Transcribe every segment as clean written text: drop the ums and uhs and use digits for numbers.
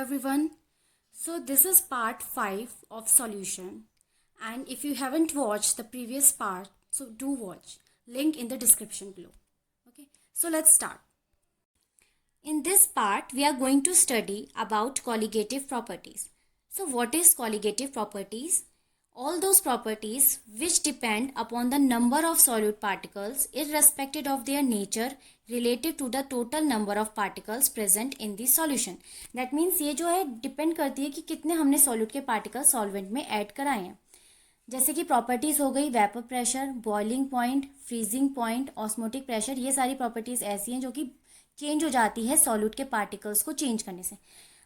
everyone. So this is part 5 of solution, and if you haven't watched the previous part, so do watch. Link in the description below. Okay, so let's start. In this part we are going to study about colligative properties. So what is colligative properties? All those properties which depend upon the number of solute particles irrespective of their nature relative to the total number of particles present in the solution. That means ये जो है depend करती है कि कितने हमने solute के particle solvent में ऐड कराए हैं. जैसे कि प्रॉपर्टीज हो गई vapour pressure, boiling point, freezing point, osmotic pressure. ये सारी प्रॉपर्टीज ऐसी हैं जो कि चेंज हो जाती है सॉल्यूट के पार्टिकल्स को चेंज करने से.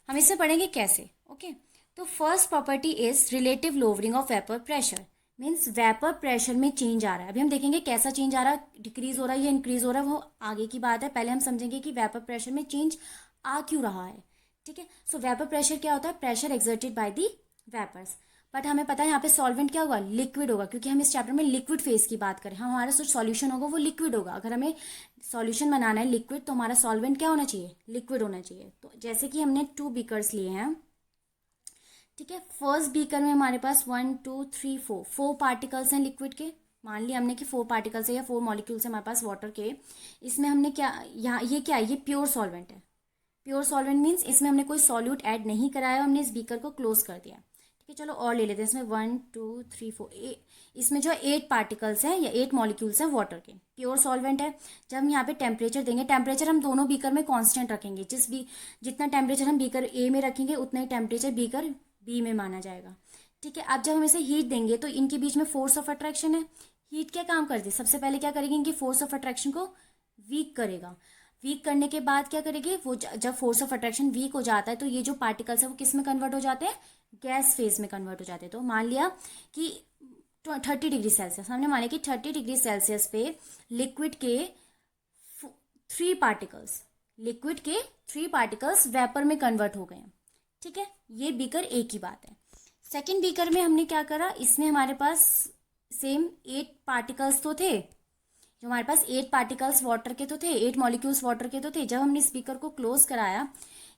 हम इससे पढ़ेंगे कैसे. ओके तो first property is relative lowering of vapour pressure. Means vapour pressure में चेंज आ रहा है. अभी हम देखेंगे कैसा चेंज आ रहा है, डिक्रीज हो रहा है या इंक्रीज हो रहा है, वो आगे की बात है. पहले हम समझेंगे कि वेपर प्रेशर में चेंज आ क्यों रहा है. ठीक है, सो वेपर प्रेशर क्या होता है? Pressure exerted by the vapours. But हमें पता है यहाँ पे सॉल्वेंट क्या होगा? लिक्विड होगा, क्योंकि हम इस चैप्टर में लिक्विड फेज की बात करें. हमारा जो सॉल्यूशन होगा वो लिक्विड होगा. अगर हमें सॉल्यूशन बनाना है लिक्विड तो हमारा सॉल्वेंट क्या होना चाहिए? लिक्विड होना चाहिए. तो जैसे कि हमने 2 बीकर्स लिए हैं. ठीक है, फर्स्ट बीकर में हमारे पास 1 2 3 4 पार्टिकल्स हैं लिक्विड के. मान लिया हमने कि 4 पार्टिकल्स है या 4 मॉलिक्यूल्स है हमारे पास वाटर के. इसमें हमने क्या, यहाँ ये क्या है? ये प्योर सॉल्वेंट है. प्योर सॉल्वेंट मीन्स इसमें हमने कोई सॉल्यूट ऐड नहीं कराया, हमने इस बीकर को क्लोज कर दिया. ठीक है, चलो और ले लेते हैं. इसमें 1 2 3 4 इसमें जो 8 पार्टिकल्स हैं या 8 मॉलिक्यूल्स हैं वाटर के. प्योर सॉल्वेंट है. जब हम यहाँ पे टेम्परेचर देंगे, टेम्परेचर हम दोनों बीकर में कांस्टेंट रखेंगे. जितना टेम्परेचर हम बीकर ए में रखेंगे उतना ही टेम्परेचर बीकर बी में माना जाएगा. ठीक है, अब जब हम इसे हीट देंगे तो इनके बीच में फोर्स ऑफ अट्रैक्शन है. हीट क्या काम करती है? सबसे पहले क्या करेगी? इनकी फोर्स ऑफ अट्रैक्शन को वीक करेगा. वीक करने के बाद क्या करेगी वो? जब फोर्स ऑफ अट्रैक्शन वीक हो जाता है तो ये जो पार्टिकल्स है वो किस में कन्वर्ट हो जाते हैं? गैस फेज में कन्वर्ट हो जाते हैं. तो मान लिया कि 30 डिग्री सेल्सियस, हमने माना कि 30 डिग्री सेल्सियस पे लिक्विड के 3 पार्टिकल्स वेपर में कन्वर्ट हो गए हैं. ठीक है, ये बीकर ए की बात है. सेकंड बीकर में हमने क्या करा? इसमें हमारे पास सेम 8 पार्टिकल्स तो थे. जो हमारे पास 8 पार्टिकल्स वाटर के तो थे, 8 मॉलिक्यूल्स वाटर के तो थे. जब हमने इस बीकर को क्लोज कराया,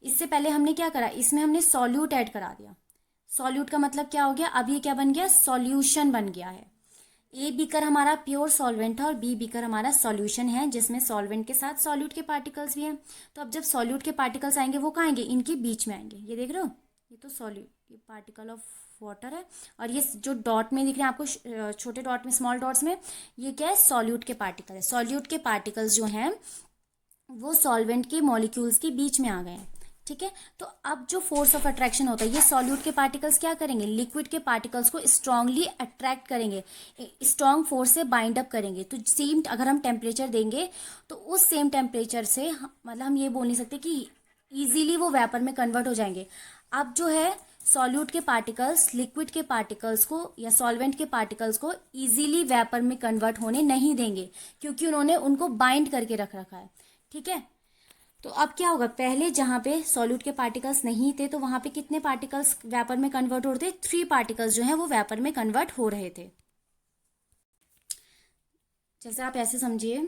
इससे पहले हमने क्या करा? इसमें हमने सॉल्यूट ऐड करा दिया. सॉल्यूट का मतलब क्या हो गया? अब ये क्या बन गया? सॉल्यूशन बन गया है. ए बीकर हमारा प्योर सॉल्वेंट है और बी बीकर हमारा सॉल्यूशन है, जिसमें सॉल्वेंट के साथ सॉल्यूट के पार्टिकल्स भी हैं. तो अब जब सॉल्यूट के पार्टिकल्स आएंगे वो कहाँ आएंगे? इनके बीच में आएंगे. ये देख रहे हो, ये तो सॉल्यूट, ये पार्टिकल ऑफ वाटर है. और ये जो डॉट में दिख रहे हैं आपको, छोटे डॉट में, स्मॉल डॉट्स में, ये क्या है? सॉल्यूट के पार्टिकल है. सॉल्यूट के पार्टिकल्स जो हैं वो सॉल्वेंट के मॉलिक्यूल्स के बीच में आ गए हैं. ठीक है, तो अब जो फोर्स ऑफ अट्रैक्शन होता है, ये सॉल्यूट के पार्टिकल्स क्या करेंगे? लिक्विड के पार्टिकल्स को स्ट्रांगली अट्रैक्ट करेंगे, स्ट्रांग फोर्स से बाइंड अप करेंगे. तो सेम अगर हम टेम्परेचर देंगे तो उस सेम टेम्परेचर से मतलब हम ये बोल नहीं सकते कि इजीली वो वेपर में कन्वर्ट हो जाएंगे. अब जो है सॉल्यूट के पार्टिकल्स लिक्विड के पार्टिकल्स को या सॉल्वेंट के पार्टिकल्स को इजीली वेपर में कन्वर्ट होने नहीं देंगे, क्योंकि उन्होंने उनको बाइंड करके रख रखा है. ठीक है, तो अब क्या होगा? पहले जहां पे सॉल्यूट के पार्टिकल्स नहीं थे तो वहां पे कितने पार्टिकल्स वेपर में कन्वर्ट हो रहे थे? 3 पार्टिकल्स जो हैं वो वेपर में कन्वर्ट हो रहे थे. जैसे आप ऐसे समझिए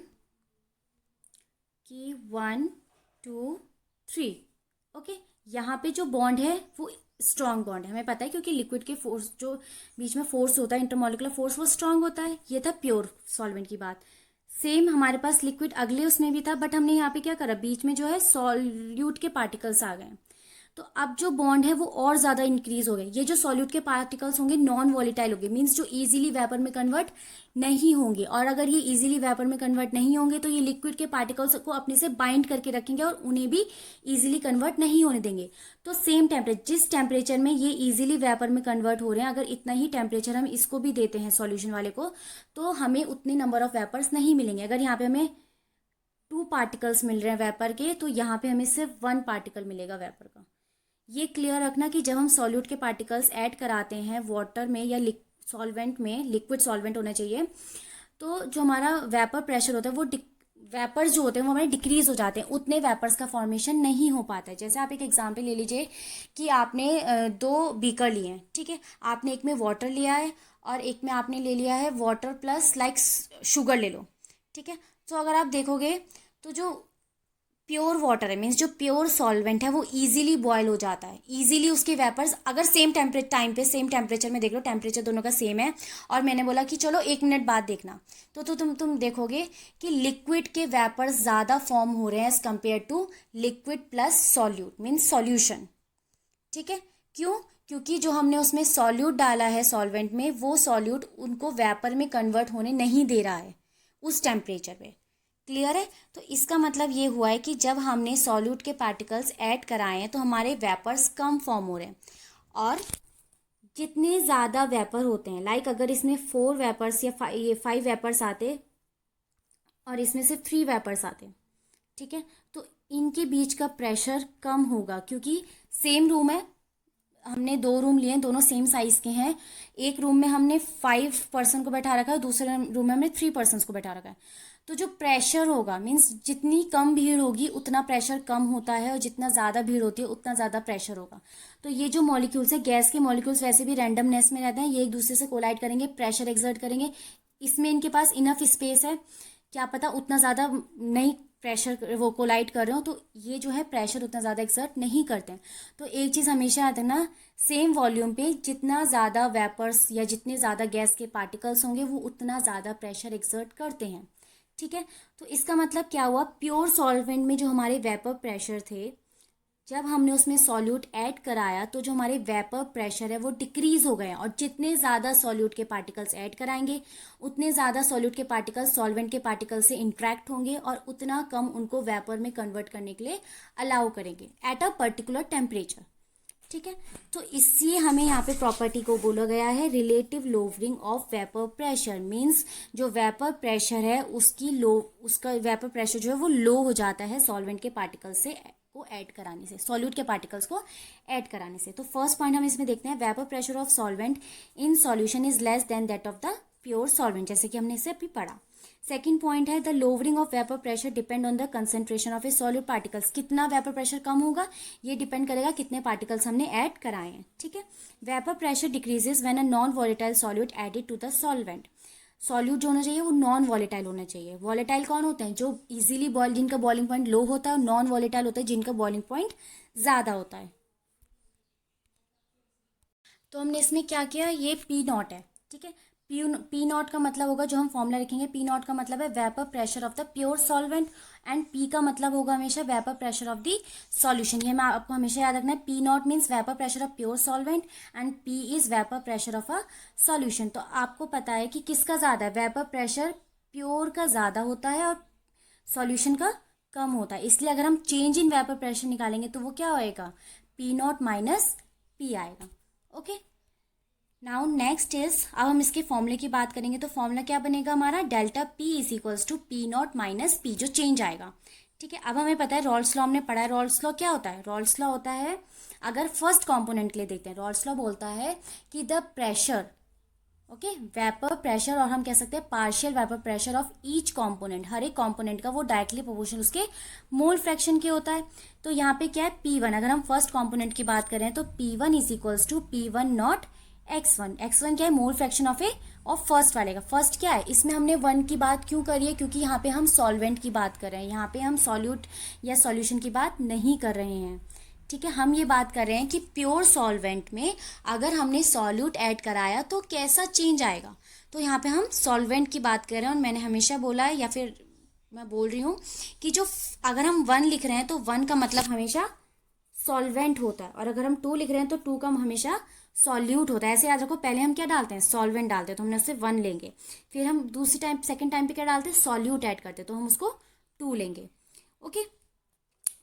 कि 1 2 3. ओके, यहाँ पे जो बॉन्ड है वो स्ट्रॉन्ग बॉन्ड है, हमें पता है, क्योंकि लिक्विड के फोर्स जो बीच में फोर्स होता है, इंटरमोलिकुलर फोर्स, वो स्ट्रॉन्ग होता है. ये था प्योर सॉल्वेंट की बात. सेम हमारे पास लिक्विड अगले उसमें भी था, बट हमने यहाँ पे क्या करा? बीच में जो है सॉल्यूट के पार्टिकल्स आ गए. तो अब जो बॉन्ड है वो और ज्यादा इंक्रीज हो गए. ये जो सॉल्यूट के पार्टिकल्स होंगे नॉन वॉलिटाइल होंगे, मीन्स जो इजीली वेपर में कन्वर्ट नहीं होंगे. और अगर ये इजीली वेपर में कन्वर्ट नहीं होंगे तो ये लिक्विड के पार्टिकल्स को अपने से बाइंड करके रखेंगे और उन्हें भी इजीली कन्वर्ट नहीं होने देंगे. तो सेम टेम्परेचर, जिस टेम्परेचर में ये इजीली वेपर में कन्वर्ट हो रहे हैं, अगर इतना ही टेम्परेचर हम इसको भी देते हैं सॉल्यूशन वाले को, तो हमें उतने नंबर ऑफ वेपर्स नहीं मिलेंगे. अगर यहाँ पे हमें 2 पार्टिकल्स मिल रहे हैं वेपर के, तो यहाँ पे हमें सिर्फ 1 पार्टिकल मिलेगा वेपर का. ये क्लियर रखना कि जब हम सॉल्यूट के पार्टिकल्स ऐड कराते हैं वाटर में या सॉल्वेंट में, लिक्विड सॉल्वेंट होना चाहिए, तो जो हमारा वेपर प्रेशर होता है वो वेपर्स जो होते हैं वो हमारे डिक्रीज हो जाते हैं. उतने वेपर्स का फॉर्मेशन नहीं हो पाता है. जैसे आप एक एग्जांपल ले लीजिए कि आपने 2 बीकर लिए हैं. ठीक है, आपने एक में वाटर लिया है और एक में आपने ले लिया है वाटर प्लस लाइक शुगर ले लो. ठीक है, तो अगर आप देखोगे तो जो प्योर वाटर है, मीन्स जो प्योर सॉल्वेंट है वो इजीली बॉयल हो जाता है, इजीली उसके वेपर्स अगर सेम टेम्परेचर में देख लो, टेम्परेचर दोनों का सेम है, और मैंने बोला कि चलो 1 मिनट बाद देखना, तो तुम देखोगे कि लिक्विड के वेपर्स ज़्यादा फॉर्म हो रहे हैं as compare to liquid plus solute means solution. ठीक है, क्यों? क्योंकि जो हमने उसमें सॉल्यूट डाला है सॉल्वेंट में, वो सॉल्यूट उनको वेपर में कन्वर्ट होने नहीं दे रहा है उस टेम्परेचर पे। क्लियर है? तो इसका मतलब ये हुआ है कि जब हमने सॉल्यूट के पार्टिकल्स ऐड कराए हैं तो हमारे वेपर्स कम फॉर्म हो रहे हैं, और जितने ज़्यादा वेपर होते हैं, लाइक अगर इसमें 4 वेपर्स या 5 वेपर्स आते और इसमें सिर्फ 3 वेपर्स आते, ठीक है, तो इनके बीच का प्रेशर कम होगा, क्योंकि सेम रूम है, हमने 2 रूम लिए हैं, दोनों सेम साइज के हैं। एक रूम में हमने 5 पर्सन को बैठा रखा है, दूसरे रूम में हमने 3 पर्सन को बैठा रखा है। तो जो प्रेशर होगा, मीन्स जितनी कम भीड़ होगी उतना प्रेशर कम होता है, और जितना ज़्यादा भीड़ होती है उतना ज़्यादा प्रेशर होगा। तो ये जो मॉलिक्यूल्स है, गैस के मॉलिक्यूल्स वैसे भी रैंडमनेस में रहते हैं, ये एक दूसरे से कोलाइड करेंगे, प्रेशर एक्सर्ट करेंगे, इसमें इनके पास इनफ स्पेस है, क्या पता उतना ज़्यादा नहीं प्रेशर वो कोलाइड कर रहे हो, तो ये जो है प्रेशर उतना ज़्यादा एक्सर्ट नहीं करते हैं। तो एक चीज़ हमेशा याद रखना, सेम वॉल्यूम पे जितना ज़्यादा वेपर्स या जितने ज़्यादा गैस के पार्टिकल्स होंगे वो उतना ज़्यादा प्रेशर एक्सर्ट करते हैं। ठीक है, तो इसका मतलब क्या हुआ, प्योर सॉल्वेंट में जो हमारे वेपर प्रेशर थे, जब हमने उसमें सॉल्यूट ऐड कराया तो जो हमारे वेपर प्रेशर है वो डिक्रीज हो गए, और जितने ज़्यादा सॉल्यूट के पार्टिकल्स ऐड कराएंगे उतने ज़्यादा सॉल्यूट के पार्टिकल्स सॉल्वेंट के पार्टिकल से इंट्रैक्ट होंगे, और उतना कम उनको वेपर में कन्वर्ट करने के लिए अलाउ करेंगे एट अ पर्टिकुलर टेम्परेचर। ठीक है, तो इसलिए हमें यहाँ पे प्रॉपर्टी को बोला गया है relative lowering of vapour pressure, means जो वेपर प्रेशर है उसका वेपर प्रेशर जो है वो लो हो जाता है सॉल्वेंट के पार्टिकल्स से को ऐड कराने से, सॉल्यूट के पार्टिकल्स को ऐड कराने से। तो फर्स्ट पॉइंट हम इसमें देखते हैं, vapour pressure of solvent in solution is less than that of the pure solvent, जैसे कि हमने इसे अभी पढ़ा। सेकेंड पॉइंट है, the lowering of vapour pressure depend on the concentration of A solute particles, कितना वेपर प्रेशर कम होगा ये डिपेंड करेगा कितने पार्टिकल्स हमने ऐड कराए हैं। ठीक है, vapour pressure decreases when a non volatile solute added to the solvent, solute जो होना चाहिए वो नॉन वॉलेटाइल होना चाहिए। वॉलेटाइल कौन होते हैं, जो इजीली बॉयल, जिनका बॉइलिंग पॉइंट लो होता है, और नॉन वॉलेटाइल होता है जिनका बॉइलिंग पॉइंट ज़्यादा होता है। तो हमने इसमें क्या किया, ये पी नॉट है। ठीक है, पी नॉट का मतलब होगा, जो हम फॉर्मूला लिखेंगे, पी नॉट का मतलब है vapour pressure of the pure solvent, and P का मतलब होगा हमेशा vapour pressure of the solution. ये मैं आपको हमेशा याद रखना है, P not means vapour pressure of pure solvent and P is vapour pressure of a solution. तो आपको पता है कि किसका ज़्यादा है, वेपर प्रेशर प्योर का ज़्यादा होता है और सॉल्यूशन का कम होता है, इसलिए अगर हम चेंज इन वेपर प्रेशर निकालेंगे तो वो क्या होएगा, पी नॉट माइनस पी आएगा। ओके, नाउ नेक्स्ट इज, अब हम इसके फॉर्मूले की बात करेंगे, तो फॉर्मूला क्या बनेगा हमारा, delta P is equals to P not minus P, जो चेंज आएगा। ठीक है, अब हमें पता है रॉल्स लॉ हमने पढ़ा है, रॉल्स लॉ क्या होता है, रॉल्स लॉ होता है, अगर फर्स्ट कंपोनेंट के लिए देखते हैं, रॉल्स लॉ बोलता है कि the pressure, okay, vapour pressure, और हम कह सकते हैं partial vapour pressure of each component, हर एक कंपोनेंट का वो डायरेक्टली प्रोपोर्शनल उसके मोल फ्रैक्शन के होता है। तो यहाँ पे क्या है, P1, अगर हम फर्स्ट कंपोनेंट की बात करें तो P1 is equals to P1 not X1। X1 क्या है, मोल फ्रैक्शन ऑफ ए और फर्स्ट वाले का, फर्स्ट क्या है, इसमें हमने 1 की बात क्यों करी है, क्योंकि यहाँ पे हम सॉल्वेंट की बात कर रहे हैं, यहाँ पे हम सॉल्यूट या सॉल्यूशन की बात नहीं कर रहे हैं। ठीक है, हम ये बात कर रहे हैं कि प्योर सॉल्वेंट में अगर हमने सॉल्यूट ऐड कराया तो कैसा चेंज आएगा। तो यहाँ पे हम सॉल्वेंट की बात कर रहे हैं, और मैंने हमेशा बोला है, या फिर मैं बोल रही हूँ कि जो अगर हम 1 लिख रहे हैं तो 1 का मतलब हमेशा सॉल्वेंट होता है, और अगर हम 2 लिख रहे हैं तो 2 का हमेशा सॉल्यूट होता है। ऐसे याद रखो, पहले हम क्या डालते हैं, सॉल्वेंट डालते हैं तो हमने उससे 1 लेंगे, फिर हम दूसरी टाइम सेकेंड टाइम पे क्या डालते हैं, सॉल्यूट ऐड करते हैं तो हम उसको 2 लेंगे। ओके,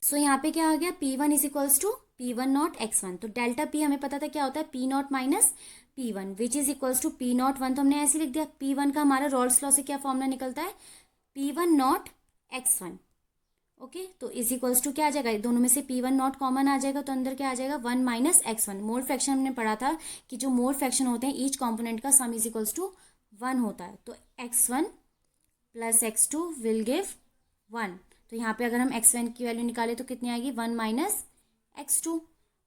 सो यहाँ पे क्या आ गया, P1 is equals to P1 not X1, तो डेल्टा P हमें पता था क्या होता है, P not minus P1 which is equals to P not 1, तो हमने ऐसे लिख दिया। P1 का हमारा रॉल्स लॉ से क्या फॉर्मूला निकलता है, P1 नॉट X1। ओके, तो इज इक्वल्स टू क्या आ जाएगा, दोनों में से P1 नॉट कॉमन आ जाएगा, तो अंदर क्या आ जाएगा, 1 माइनस X1। मोल फ्रैक्शन हमने पढ़ा था कि जो मोल फ्रैक्शन होते हैं ईच कॉम्पोनेंट का सम इज इक्वल्स टू 1 होता है, तो X1 plus X2 will give 1। तो यहाँ पे अगर हम X1 की वैल्यू निकाले तो कितनी आएगी, 1 माइनस X2।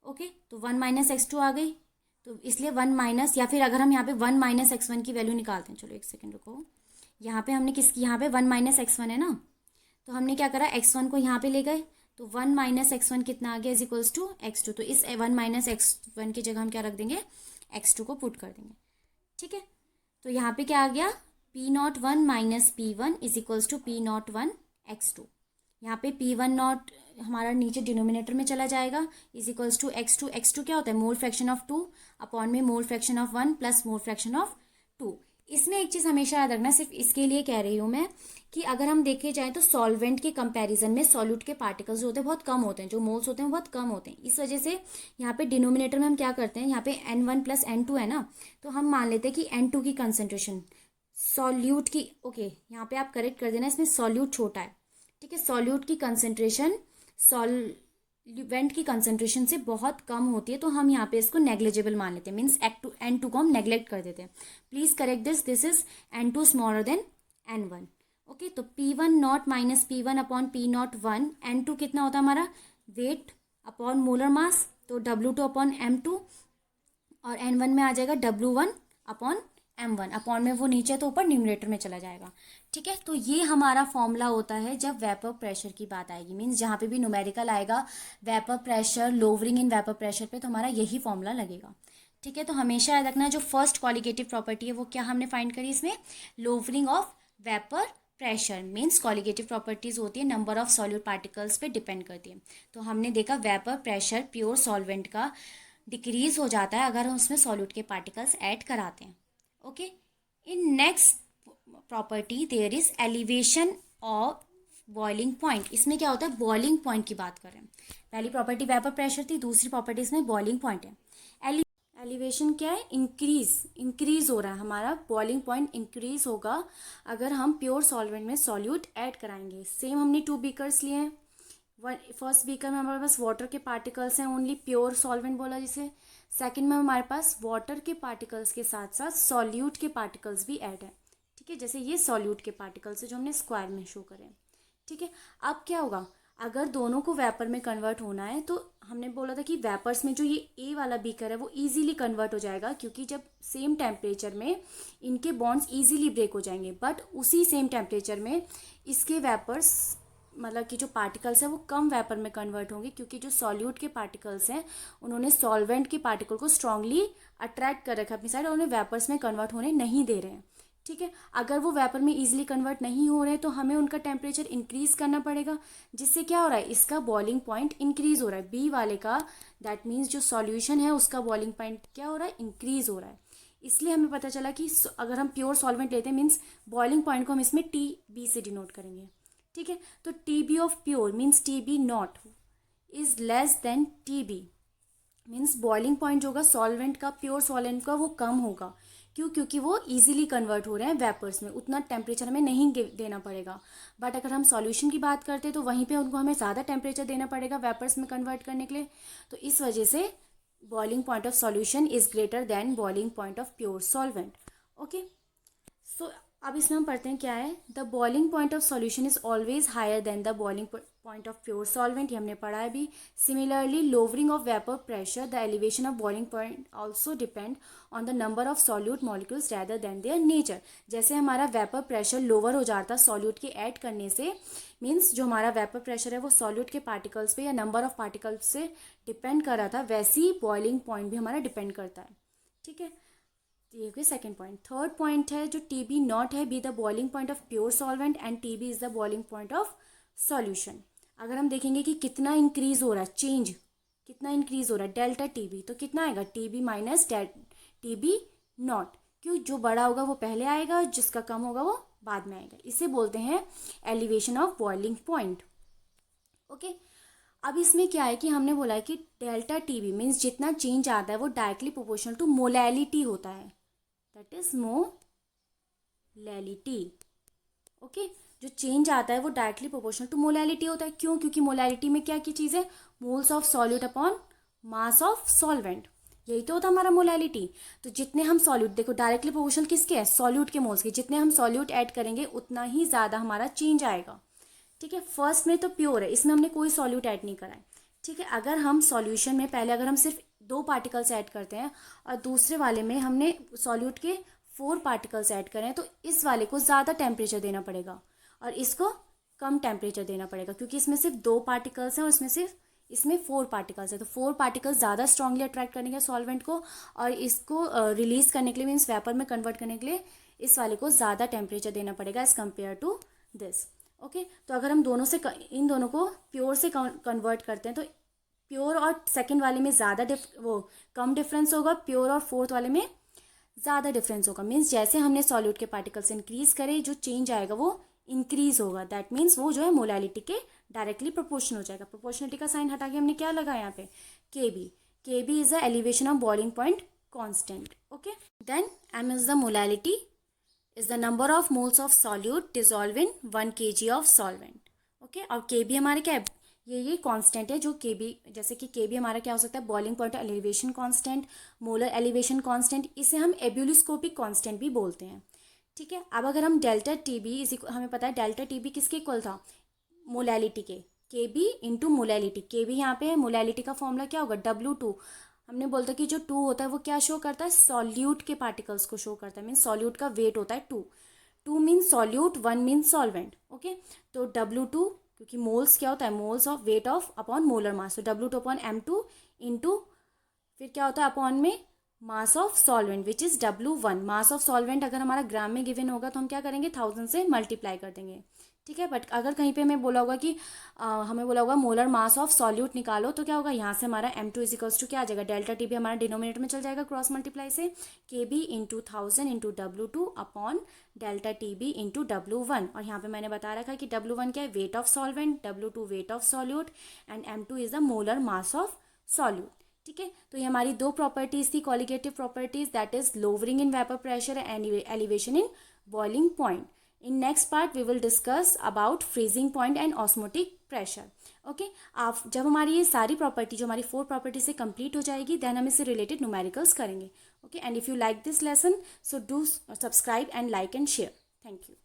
ओके, तो 1 माइनस X2 आ गई, तो इसलिए 1 माइनस, या फिर अगर हम यहाँ पे 1 माइनस X1 की वैल्यू निकालते हैं, चलो एक सेकेंड रुको, यहाँ पे हमने किसकी, यहाँ पे 1 माइनस X1 है ना, तो हमने क्या करा, x1 को यहाँ पे ले गए, तो 1 माइनस x1 कितना आ गया इज इक्वल्स टू x2। तो इस 1 माइनस x1 की जगह हम क्या रख देंगे, x2 को पुट कर देंगे। ठीक है, तो यहाँ पे क्या आ गया, P01 minus P1 is equals to P01 x2। यहाँ पे P1 हमारा नीचे डिनोमिनेटर में चला जाएगा, is equals to x2। x2 क्या होता है, मोल फ्रैक्शन ऑफ 2 अपॉन में mole fraction of 1 plus mole fraction of 2। इसमें एक चीज़ हमेशा याद रखना, सिर्फ इसके लिए कह रही हूँ मैं, कि अगर हम देखे जाए तो सॉल्वेंट के कंपैरिजन में सॉल्यूट के पार्टिकल्स जो होते हैं बहुत कम होते हैं, जो मोल्स होते हैं बहुत कम होते हैं। इस वजह से यहाँ पे डिनोमिनेटर में हम क्या करते हैं, यहाँ पे N1 प्लस N2 है ना, तो हम मान लेते हैं कि N2 की कंसेंट्रेशन सॉल्यूट की, ओके यहाँ पे आप करेक्ट कर देना, इसमें सॉल्यूट छोटा है। ठीक है, सॉल्यूट की कंसेंट्रेशन सॉल्वेंट की कंसेंट्रेशन से बहुत कम होती है, तो हम यहाँ पे इसको नेग्लिजिबल मान लेते हैं, मीन्स N2 को हम नेग्लेक्ट कर देते हैं। Please correct this is N2 smaller than N1। Okay, तो P1 not minus P1 upon P01, N2 कितना होता है हमारा, वेट अपॉन मोलर मास, तो W2 अपॉन M2, और N1 में आ जाएगा W1 अपॉन M1, अपॉन में वो नीचे तो ऊपर न्यूमरेटर में चला जाएगा। ठीक है, तो ये हमारा फॉर्मूला होता है जब वेपर प्रेशर की बात आएगी, मीन्स जहाँ पे भी न्यूमेरिकल आएगा vapour pressure, lowering in vapour pressure पे, तो हमारा यही फॉर्मूला लगेगा। ठीक है, तो हमेशा याद रखना, जो फर्स्ट क्वालिटेटिव प्रॉपर्टी है वो क्या हमने फाइंड करी इसमें, lowering of vapour pressure, means qualitative properties होती है नंबर ऑफ सॉल्यूट पार्टिकल्स पे डिपेंड करती है। तो हमने देखा वेपर प्रेशर प्योर सॉल्वेंट का डिक्रीज हो जाता है अगर हम उसमें सॉल्यूट के पार्टिकल्स ऐड कराते हैं। Okay, in next property there is elevation of boiling point. इसमें क्या होता है, बॉइलिंग पॉइंट की बात कर रहे हैं। पहली प्रॉपर्टी वेपर प्रेशर थी, दूसरी प्रॉपर्टी इसमें बॉइलिंग पॉइंट है। एलिवेशन क्या है, इंक्रीज हो रहा है, हमारा बॉइलिंग पॉइंट इंक्रीज होगा अगर हम प्योर सॉल्वेंट में सॉल्यूट ऐड कराएंगे। सेम हमने 2 बीकर्स लिए हैं, फर्स्ट बीकर में हमारे पास वाटर के पार्टिकल्स हैं, ओनली प्योर सॉल्वेंट बोला जिसे। सेकंड में हमारे पास वाटर के पार्टिकल्स के साथ साथ सॉल्यूट के पार्टिकल्स भी ऐड है। ठीक है, जैसे ये सॉल्यूट के पार्टिकल्स है जो हमने स्क्वायर में शो करे। ठीक है, अब क्या होगा, अगर दोनों को वेपर में कन्वर्ट होना है तो हमने बोला था कि वेपर्स में जो ये ए वाला बीकर है वो इजीली कन्वर्ट हो जाएगा, क्योंकि जब सेम टेम्परेचर में इनके बॉन्ड्स इजीली ब्रेक हो जाएंगे। बट उसी सेम टेम्परेचर में इसके वेपर्स, मतलब कि जो पार्टिकल्स हैं वो कम वेपर में कन्वर्ट होंगे, क्योंकि जो सॉल्यूट के पार्टिकल्स हैं उन्होंने सॉल्वेंट के पार्टिकल को स्ट्रांगली अट्रैक्ट कर रखा है अपनी साइड, और उन्हें वेपर्स में कन्वर्ट होने नहीं दे रहे हैं। ठीक है, अगर वो वेपर में इजीली कन्वर्ट नहीं हो रहे हैं तो हमें उनका टेम्परेचर इंक्रीज करना पड़ेगा, जिससे क्या हो रहा है, इसका बॉइलिंग पॉइंट इंक्रीज हो रहा है, बी वाले का, दैट मीन्स जो सॉल्यूशन है उसका बॉइलिंग पॉइंट क्या हो रहा है, इंक्रीज हो रहा है। इसलिए हमें पता चला कि अगर हम प्योर सॉल्वेंट लेते हैं मीन्स बॉइलिंग पॉइंट को हम इसमें TB से डिनोट करेंगे। ठीक है, तो TB of pure means TB not is less than TB, means boiling point जो होगा सॉल्वेंट का, प्योर सॉल्वेंट का, वो कम होगा। क्यों, क्योंकि वो इजीली कन्वर्ट हो रहे हैं वेपर्स में, उतना टेम्परेचर हमें नहीं देना पड़ेगा। बट अगर हम सॉल्यूशन की बात करते हैं तो वहीं पे उनको हमें ज़्यादा टेम्परेचर देना पड़ेगा वेपर्स में कन्वर्ट करने के लिए। तो इस वजह से boiling point of solution is greater than boiling point of pure solvent. Okay, so अब इसमें हम पढ़ते हैं क्या है, the boiling point of solution is always higher than the boiling point of pure solvent, ये हमने पढ़ा है भी। Similarly lowering of vapour pressure, the elevation of boiling point also depend on the number of solute molecules rather than their nature. जैसे हमारा vapour pressure lower हो जाता है सॉल्यूट के ऐड करने से, मीन्स जो हमारा वेपर प्रेशर है वो सॉल्यूट के पार्टिकल्स पे या नंबर ऑफ पार्टिकल्स से डिपेंड कर रहा था, वैसे ही बॉइलिंग पॉइंट भी हमारा डिपेंड करता है। ठीक है, ये हो सेकेंड पॉइंट। थर्ड पॉइंट है जो TB नॉट है, be the boiling point of pure solvent and TB is the boiling point of solution. अगर हम देखेंगे कि कितना इंक्रीज हो रहा है, चेंज कितना इंक्रीज हो रहा है, डेल्टा TB, तो कितना आएगा, TB माइनस TB नॉट। क्यों, जो बड़ा होगा वो पहले आएगा, जिसका कम होगा वो बाद में आएगा। इसे बोलते हैं elevation of boiling point. Okay, अब इसमें क्या है कि हमने बोला है कि डेल्टा TB मीन्स जितना चेंज आता है वो डायरेक्टली प्रोपोर्शनल टू मोलैलिटी होता है, दैट इज मोलैलिटी। ओके, जो चेंज आता है वो डायरेक्टली प्रोपोर्शनल टू मोलैलिटी होता है। क्यों, क्योंकि मोलैलिटी में क्या की चीज़ है, moles of solute upon mass of solvent, यही तो होता है हमारा मोलैलिटी। तो जितने हम सॉल्यूट, देखो डायरेक्टली प्रोपोर्शनल किसके है, सॉल्यूट के मोल्स के, जितने हम सॉल्यूट ऐड करेंगे उतना ही ज़्यादा हमारा चेंज आएगा। ठीक है, फर्स्ट में तो प्योर है, इसमें हमने कोई सॉल्यूट ऐड नहीं करा है। ठीक है, अगर हम सॉल्यूशन में पहले अगर हम सिर्फ 2 पार्टिकल्स ऐड करते हैं और दूसरे वाले में हमने सॉल्यूट के 4 पार्टिकल्स ऐड करें, तो इस वाले को ज़्यादा टेम्परेचर देना पड़ेगा और इसको कम टेम्परेचर देना पड़ेगा, क्योंकि इसमें सिर्फ 2 पार्टिकल्स हैं और इसमें 4 पार्टिकल्स है, तो 4 पार्टिकल्स ज़्यादा स्ट्रांगली अट्रैक्ट करेंगे सॉल्वेंट को, और इसको रिलीज करने के लिए, मीन्स वेपर में कन्वर्ट करने के लिए इस वाले को ज़्यादा टेम्परेचर देना पड़ेगा as compare to this. Okay, तो अगर हम इन दोनों को प्योर से कन्वर्ट करते हैं तो प्योर और सेकेंड वाले में ज़्यादा कम डिफरेंस होगा, प्योर और फोर्थ वाले में ज़्यादा डिफरेंस होगा। मीन्स जैसे हमने सॉल्यूट के पार्टिकल्स इंक्रीज करे, जो चेंज आएगा वो इंक्रीज होगा। दैट मीन्स वो जो है मोलैलिटी के डायरेक्टली प्रोपोर्शनल हो जाएगा। प्रोपोर्शनलिटी का साइन हटा के हमने क्या लगाया यहाँ पे, K B is the elevation of boiling point constant. Okay, then m is the molality, is the number of moles of solute dissolve in 1 kg of solvent. Okay, और के बी हमारे क्या है, ये कांस्टेंट है जो के B, जैसे कि के बी हमारा क्या हो सकता है, boiling point elevation constant, molar elevation constant, इसे हम एब्यूलिस्कोपिक कांस्टेंट भी बोलते हैं। ठीक है, अब अगर हम डेल्टा टी बी हमें पता है डेल्टा टी बी किसके इक्वल था, मोलैलिटी के बी इंटू मोलैलिटी। के बी यहाँ पे है, मोलैलिटी का फॉर्मूला क्या होगा, W2। हमने बोलता कि जो 2 होता है वो क्या शो करता है, सॉल्यूट के पार्टिकल्स को शो करता है, मीन्स सॉल्यूट का वेट होता है 2 means solute, 1 means solvent. Okay, तो W2, क्योंकि मोल्स क्या होता है, moles of weight of upon molar mass, तो W2 अपॉन M2 इंटू फिर क्या होता है अपॉन में mass of solvent which is W1। Mass of solvent अगर हमारा ग्राम में गिवन होगा तो हम क्या करेंगे, 1000 से मल्टीप्लाई कर देंगे। ठीक है, बट अगर कहीं पे हमें बोला होगा कि हमें बोला होगा मोलर मास ऑफ सॉल्यूट निकालो, तो क्या होगा, यहाँ से हमारा M2 इजिकल्स टू क्या आ जाएगा, डेल्टा टी बी हमारा डिनोमिनेटर में चल जाएगा क्रॉस मल्टीप्लाई से, K B into 1000 into W2 upon delta T B into W1। और यहाँ पे मैंने बता रखा है कि W1 क्या है, weight of solvent, W2 weight of solute and M2 is the molar mass of solute. ठीक है, तो ये हमारी 2 प्रॉपर्टीज थी, colligative properties, that is lowering in vapour pressure and elevation in boiling point. In next part we will discuss about freezing point and osmotic pressure. Okay, आप जब हमारी ये सारी प्रॉपर्टी जो हमारी 4 प्रॉपर्टी से कंप्लीट हो जाएगी, देन हम इससे रिलेटेड न्यूमेरिकल्स करेंगे। Okay, and if you like this lesson so do subscribe and like and share. Thank you.